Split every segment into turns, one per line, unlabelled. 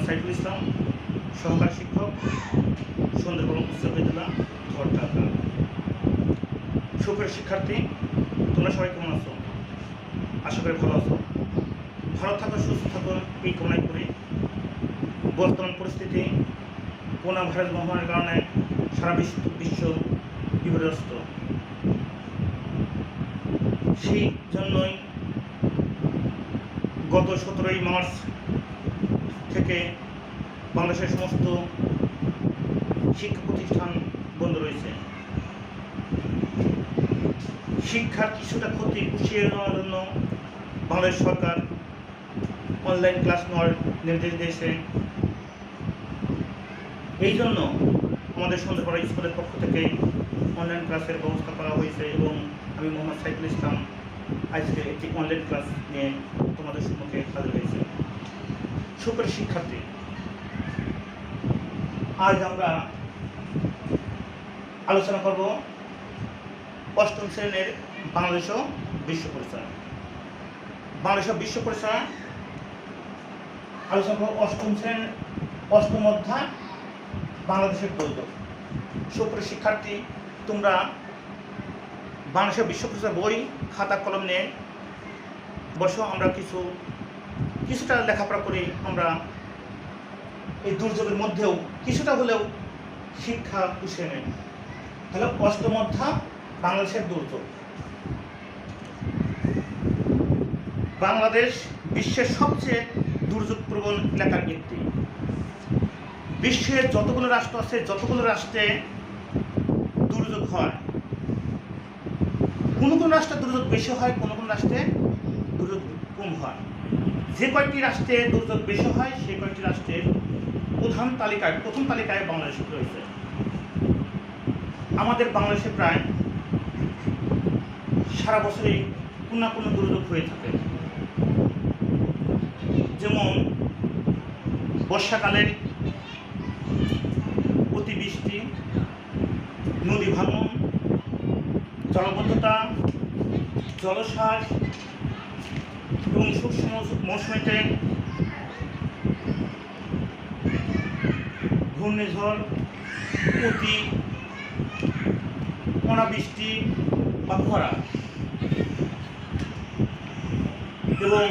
সাইফুল ইসলাম, সহকারী শিক্ষক, সুন্দরবন উচ্চ বিদ্যালয়, ধরঢাকা। সুপ্রিয় শিক্ষার্থী, তোমরা সবাই কেমন আছো? আশা করি ভালো আছো। ভালো থাকো, সুস্থ থাকো এই কামনাই করি। বর্তমান পরিস্থিতি করোনা ভাইরাস মহামারীর কারণে সারা বিশ্ব বিপর্যস্ত। সেই জন্যই গত 17ই মার্চ থেকে বাংলাদেশের সমস্ত শিক্ষা প্রতিষ্ঠান বন্ধ রয়েছে। শিক্ষার কিছুটা ক্ষতি পুষিয়ে নেওয়ার জন্য বাংলাদেশ সরকার অনলাইন ক্লাস নেওয়ার নির্দেশ দিয়েছে। এই জন্য আমাদের সুন্দরপাড়া স্কুলের পক্ষ থেকে অনলাইন ক্লাসের ব্যবস্থা করা হয়েছে এবং আমি মোহাম্মদ সাইফুল ইসলাম আজকে একটি অনলাইন ক্লাস নিয়ে তোমাদের সম্মুখে হাজির হয়েছে। সুপ্রিয় শিক্ষার্থী, আজ আমরা আলোচনা করব অষ্টম শ্রেণীর বাংলাদেশ ও বিশ্ব পরিচয়। বাংলাদেশ ও বিশ্ব পরিচয় আলোচনা করব অষ্টম শ্রেণীর অষ্টম অধ্যায় বাংলাদেশের দৈর্ঘ্য। সুপ্রিয় শিক্ষার্থী, তোমরা বাংলাদেশের বিশ্ব পরিচয় বই খাতা কলম নিয়ে বসো। আমরা কিছুটা লেখাপড়া করি। আমরা এই দুর্যোগের মধ্যেও কিছুটা হলেও শিক্ষা পুষিয়ে নেই। তাহলে অষ্টম অধ্যায় বাংলাদেশের দুর্যোগ। বাংলাদেশ বিশ্বের সবচেয়ে দুর্যোগ প্রবণ এলাকার একটি। বিশ্বের যতগুলো রাষ্ট্র আছে, যতগুলো রাষ্ট্রে দুর্যোগ হয়, কোনো কোনো রাষ্ট্রে দুর্যোগ বেশি হয়, কোনো কোনো রাষ্ট্রে দুর্যোগ কম হয়। যে কয়েকটি রাষ্ট্রে দুর্যোগ বেশি হয় সেই কয়েকটি রাষ্ট্রের প্রথম তালিকায় বাংলাদেশ রয়েছে। আমাদের বাংলাদেশে প্রায় সারা বছরই কোনো না কোনো দুর্যোগ হয়ে থাকে। যেমন বর্ষাকালের অতিবৃষ্টি, নদী ভাঙন, জলবদ্ধতা, জলোচ্ছ্বাস এবং শুষ্ক মৌসুমীতে ঘূর্ণিঝড়, অতি অনাবৃষ্টি বা খরা এবং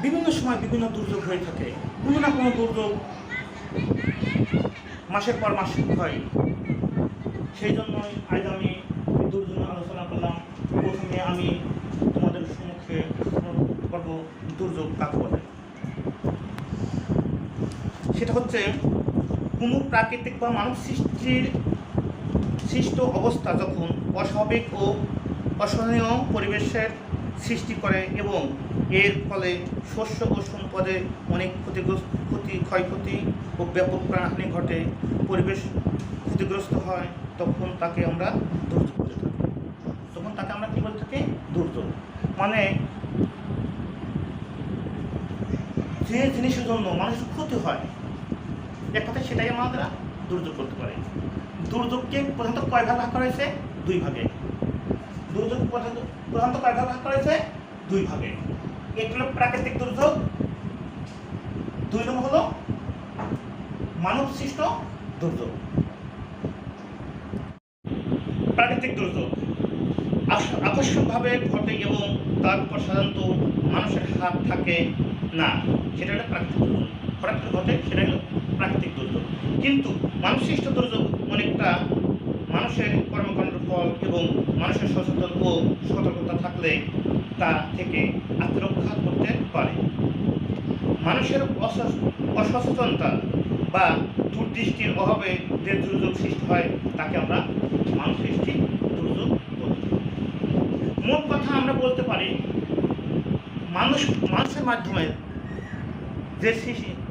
বিভিন্ন সময় বিভিন্ন দুর্যোগ হয়ে থাকে। কোনো না কোনো দুর্যোগ মাসের পর মাস হয়। সেই জন্যই আজ আমি দুর্যোগ আলোচনা করলাম। প্রথমে আমি তোমাদের সম্মুখে করব দুর্যোগ কাকে বলে। সেটা হচ্ছে কোনো প্রাকৃতিক বা মানব সৃষ্ট অবস্থা যখন অস্বাভাবিক ও অসহনীয় পরিবেশের সৃষ্টি করে এবং এর ফলে শস্য ও সম্পদের অনেক ক্ষয়ক্ষতি ও ব্যাপক প্রাণহানি ঘটে, পরিবেশ ক্ষতিগ্রস্ত হয়, তখন তাকে আমরা দুর্যোগ বলে থাকি। কি বলে থাকি? দুর্যোগ। মানে যে জিনিসের জন্য মানুষের ক্ষতি হয়, এক কথায় সেটাই আমাদের দুর্যোগ করতে পারে। দুর্যোগকে প্রধানত কয় ভাগ ভাগ করা হয়েছে? দুই ভাগে। দুর্যোগ প্রধানত কয় ভাগ ভাগ করা হয়েছে? দুই ভাগে। একটি হলো প্রাকৃতিক দুর্যোগ, দুই নম্বর হলো মানব সৃষ্ট দুর্যোগ। প্রাকৃতিক দুর্যোগ আকস্মিকভাবে ঘটে এবং তারপর সাধারণত মানুষের হাত থাকে না, সেটা একটা প্রাকৃতিক দুর্যোগ। হঠাৎ করে ঘটে, সেটা হলো প্রাকৃতিক দুর্যোগ। কিন্তু মানব সৃষ্ট দুর্যোগ অনেকটা মানুষের কর্মকাণ্ডের ফল এবং মানুষের সচেতন ও সতর্কতা থাকলে তা থেকে আত্মরক্ষা করতে পারে। মানুষের অসচেতনতা বা দূরদৃষ্টির অভাবে যে দুর্যোগ সৃষ্টি হয় তাকে আমরা মানব সৃষ্টি দুর্যোগ বলি। মোট কথা আমরা বলতে পারি মানুষের মাধ্যমে যে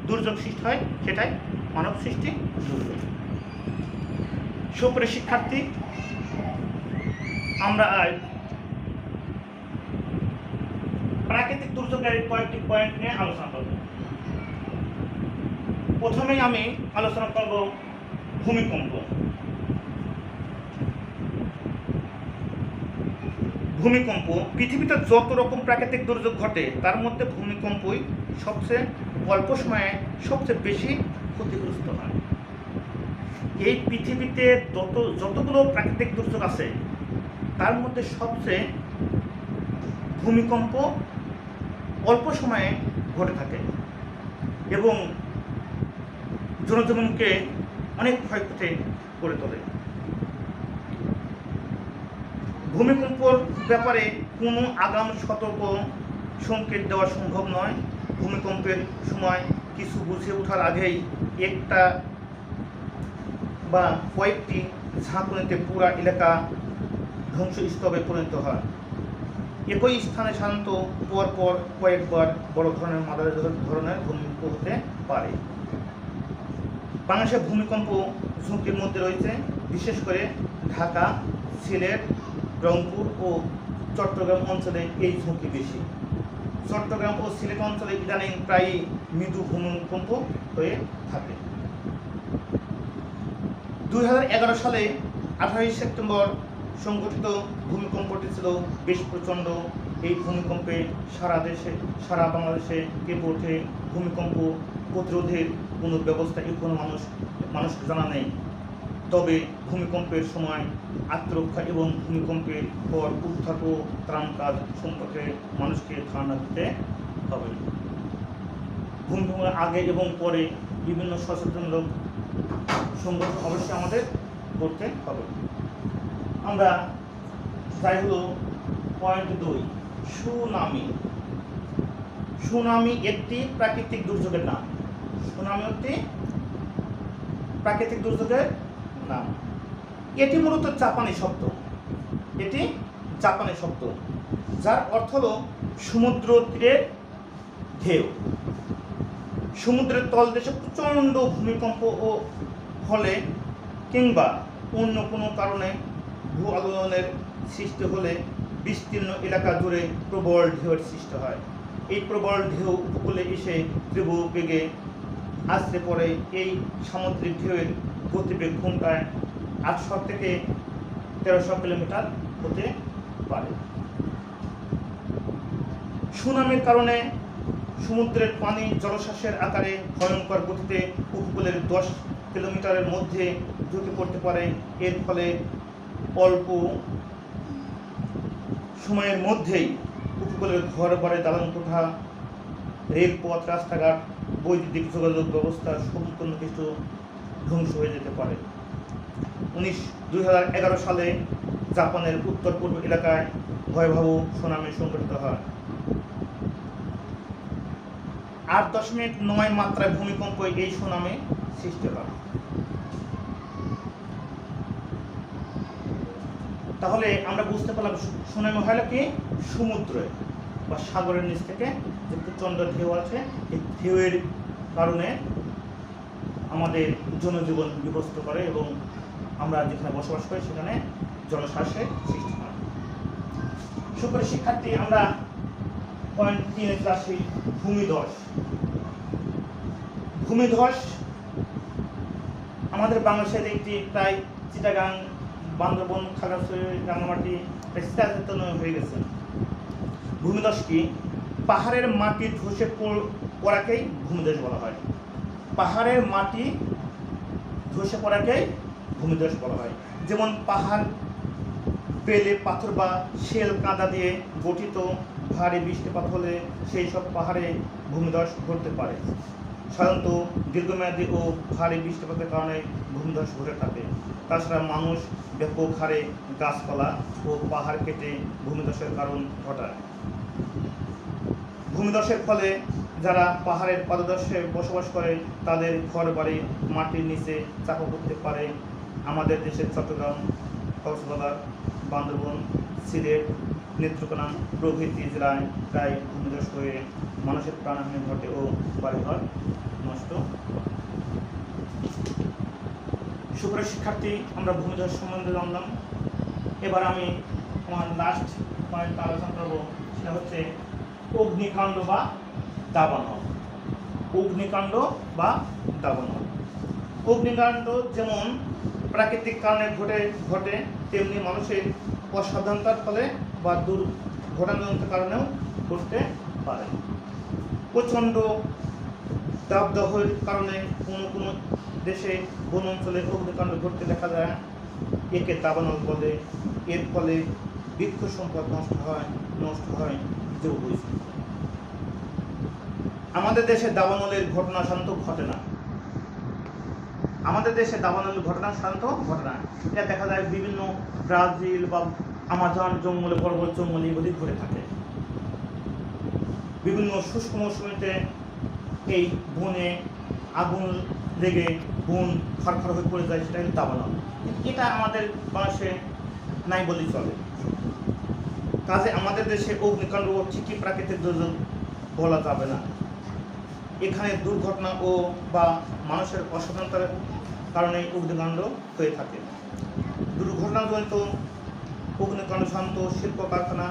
দুর্যোগ সৃষ্টি হয় সেটাই মানব সৃষ্টি দুর্যোগ। সুপ্রিয় শিক্ষার্থী, আমরা আজ প্রাকৃতিক দুর্যোগের কয়েকটি পয়েন্ট নিয়ে আলোচনা করব। প্রথমেই আমি আলোচনা করব ভূমিকম্প। ভূমিকম্প পৃথিবীতে যত রকম প্রাকৃতিক দুর্যোগ ঘটে তার মধ্যে ভূমিকম্পই সবচেয়ে অল্প সময়ে সবচেয়ে বেশি ক্ষতিগ্রস্ত হয়। এই পৃথিবীতে যতগুলো প্রাকৃতিক দুর্যোগ আছে তার মধ্যে সবচেয়ে ভূমিকম্প অল্প সময়ে ঘটে থাকে এবং জনজীবনকে অনেক ক্ষয়ক্ষতি করে তোলে। ভূমিকম্পর ব্যাপারে কোনো আগাম সতর্ক সংকেত দেওয়া সম্ভব নয়। ভূমিকম্পের সময় কিছু বুঝে ওঠার আগেই একটা বা কয়েকটি ঝাঁকুনিতে পুরা এলাকা ধ্বংসস্তূপে পরিণত হয়। একই স্থানে সাধারণত পরপর কয়েকবার বড় ধরনের মাঝারি ধরনের ভূমিকম্প হতে পারে। বাংলাদেশের ভূমিকম্প ঝুঁকির মধ্যে রয়েছে বিশেষ করে ঢাকা, সিলেট, রংপুর ও চট্টগ্রাম অঞ্চলে এই ঝুঁকি বেশি। চট্টগ্রাম ও সিলেট অঞ্চলে ইদানিং প্রায় মৃদু ভূমিকম্প হয়ে থাকে। 2011 সালে 28 সেপ্টেম্বর সংঘটিত ভূমিকম্পটি ছিল বেশ প্রচণ্ড। এই ভূমিকম্পে সারা বাংলাদেশে কেঁপে ওঠে। ভূমিকম্প প্রতিরোধের কোনো ব্যবস্থা এখনো মানুষকে জানা নেই। তবে ভূমিকম্পের সময় আত্মরক্ষা এবং ভূমিকম্পের পর উদ্ধার ও ত্রাণ কাজ সম্পর্কে মানুষকে ধারণা দিতে হবে। ভূমিকম্পের আগে এবং পরে বিভিন্ন সচেতনমূলক সংগঠন অবশ্যই আমাদের করতে হবে। আমরা যাই হলো পয়েন্ট 2, সুনামি একটি প্রাকৃতিক দুর্যোগের নাম। সুনামি একটি প্রাকৃতিক দুর্যোগের নাম। এটি মূলত জাপানি শব্দ, যার অর্থ হলো সমুদ্র তীরের ঢেউ। সমুদ্রের তলদেশে প্রচণ্ড ভূমিকম্প হলে কিংবা অন্য কোনো কারণে ভূ আলোড়নের সৃষ্টি হলে বিস্তীর্ণ এলাকা জুড়ে প্রবল ঢেউয়ের সৃষ্টি হয়। এই প্রবল ঢেউ উপকূলে এসে তীব্র বেগে আছড়ে পড়ে। এই সামুদ্রিক ঢেউয়ের গতিবেগ ঘন্টায় 800 থেকে 1300 কিলোমিটার হতে পারে। সুনামির কারণে সমুদ্রের পানি জলোচ্ছ্বাসের আকারে ভয়ঙ্কর গতিতে উপকূলের 10 কিলোমিটারের মধ্যে ঢুকে পড়তে পারে। এর ফলে অল্প সময়ের মধ্যেই উপকূলের ঘরবাড়ি, দালান কোঠা, রেলপথ, রাস্তাঘাট, বৈদ্যুতিক যোগাযোগ ব্যবস্থা সম্পূর্ণ কিছু ধ্বংস হয়ে যেতে পারে। 2011 সালে জাপানের উত্তর পূর্ব এলাকায় ভয়াবহ সুনামি সংঘটিত হয়। 8.9 মাত্রায় ভূমিকম্প এই সুনামি সৃষ্টি হয়। তাহলে আমরা বুঝতে পারলাম সুনামি হয় কি সমুদ্রে বা সাগরের নিচ থেকে যে প্রচণ্ড ঢেউ আছে, এই ঢেউয়ের কারণে আমাদের জনজীবন বিধ্বস্ত করে এবং আমরা যেখানে বসবাস করি সেখানে জলোচ্ছ্বাসের সৃষ্টি হয়। সুপ্রিয় শিক্ষার্থী, আমরা পয়েন্ট 3 আসি, ভূমিধস আমাদের বাংলাদেশের একটি প্রায় চিটাগাং, বান্দরবন, খাগড়াছড়ি, রাঙামাটি হয়ে গেছে। ভূমিধস কি? পাহাড়ের মাটি ধসে পড়াকেই ভূমিধস বলা হয়। পাহাড়ের মাটি ধসে পড়াকেই ভূমিধস বলা হয়। যেমন পাহাড় বেলে, পাথর বা শেল কাদা দিয়ে গঠিত। ভারী বৃষ্টিপাত হলে সেই সব পাহাড়ে ভূমিধস ঘটতে পারে। সাধারণত দীর্ঘমেয়াদী ও ভারী বৃষ্টিপাতের কারণে ভূমিধস ঘটে থাকে। তাছাড়া মানুষ ব্যাপক হারে গাছপালা ও পাহাড় কেটে ভূমিধসের কারণ ঘটায়। ভূমিধসের ফলে যারা পাহাড়ের পাদদেশে বসবাস করে তাদের ঘর বাড়ি মাটির নিচে চাপা পড়তে পারে। আমাদের দেশের চট্টগ্রাম, কক্সবাজার, বান্দরবন, সিলেট, নেত্রকোনা প্রভৃতি জেলায় প্রায় ভূমিধস হয়ে মানুষের প্রাণহানি ঘটে ও বাড়িঘর নষ্ট। সুপ্রিয় শিক্ষার্থী, আমরা ভূমিধস সম্বন্ধে জানলাম। এবার আমি আমার লাস্ট পয়েন্ট আলোচনা করবো, সেটা হচ্ছে অগ্নিকাণ্ড বা দাবানল। অগ্নিকাণ্ড যেমন প্রাকৃতিক কারণে ঘটে তেমনি মানুষের অসাবধানতার ফলে বা দুর্ঘটনাজনিত কারণেও ঘটতে পারে। প্রচণ্ড দাবদাহের কারণে কোনো কোনো দেশে বন অঞ্চলে অগ্নিকাণ্ড ঘটতে দেখা যায়, একে দাবানল বলে। এর ফলে বৃক্ষ সম্পদ নষ্ট হয় জৈব বৈচিত্র্য। আমাদের দেশে দাবানলের ঘটনা সাধারণত ঘটে না। আমাদের দেশে দাবানলের ঘটনা সাধারণত ঘটে না। এটা দেখা যায় বিভিন্ন ব্রাজিল বা আমাজন জঙ্গলে, পর্বত জঙ্গলে এগুলি ঘটে থাকে। বিভিন্ন শুষ্ক মৌসুমিতে এই বনে আগুন লেগে বন খরখর হয়ে পড়ে যায়, সেটা কিন্তু দাবানল। এটা আমাদের বাংলাদেশে নাই বলেই চলে। কাজে আমাদের দেশে অগ্নিকাণ্ড ঠিকই প্রাকৃতিক দুর্যোগ বলা যাবে না। এখানে দুর্ঘটনা ও বা মানুষের অসাবধানতার কারণে অগ্নিকাণ্ড হয়ে থাকে। দুর্ঘটনাজনিত অগ্নিকাণ্ড সাধারণত শিল্প কারখানা,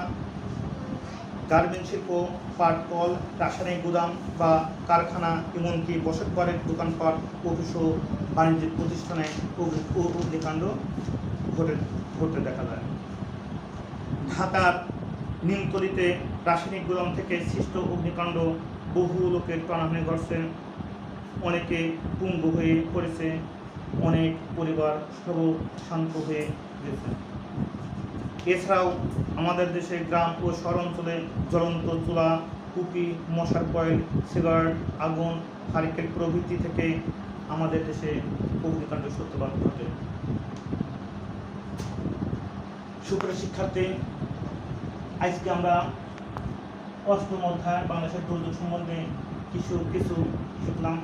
গার্মেন্টস শিল্প, পাট কল, রাসায়নিক গুদাম বা কারখানা, এমনকি বসতবাড়ির দোকানপাট, অফিস ও বাণিজ্যিক প্রতিষ্ঠানে অগ্নিকাণ্ড ঘটে দেখা যায়। ঢাকার নিমতলিতে রাসায়নিক গুদাম থেকে সৃষ্ট অগ্নিকাণ্ড বহু লোকের প্রাণহানি ঘটছে, অনেকে পঙ্গু হয়ে পড়েছে, অনেক পরিবার সর্বশান্ত হয়ে গেছে। এছাড়াও আমাদের দেশে গ্রাম ও শহর অঞ্চলে জ্বলন্ত চুলা, কুপি, মশার কয়েল, সিগারেট, আগুন, হারিকেন প্রভৃতি থেকে আমাদের দেশে অগ্নিকাণ্ড সূত্রপাত ঘটে। সুপ্রিয় শিক্ষার্থী, আজকে আমরা অষ্টম অধ্যায় বাংলাদেশের দুর্যোগ সম্বন্ধে কিছু শিখলাম।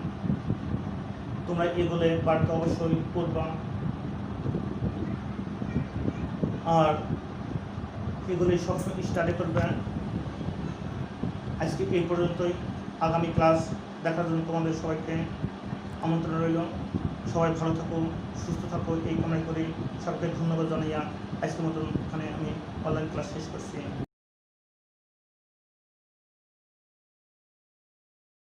তোমরা এগুলো বাড়িতে অবশ্যই পড়বা আর এগুলি সবসময় স্টাডি করবে। আজকে এই পর্যন্তই। আগামী ক্লাস দেখার জন্য তোমাদের সবাইকে আমন্ত্রণ রইল। সবাই ভালো থাকো, সুস্থ থাকো, এই কামনা করি। সবাইকে ধন্যবাদ জানাইয়া আজকের মতন এখানে আমি অনলাইন ক্লাস শেষ করছি।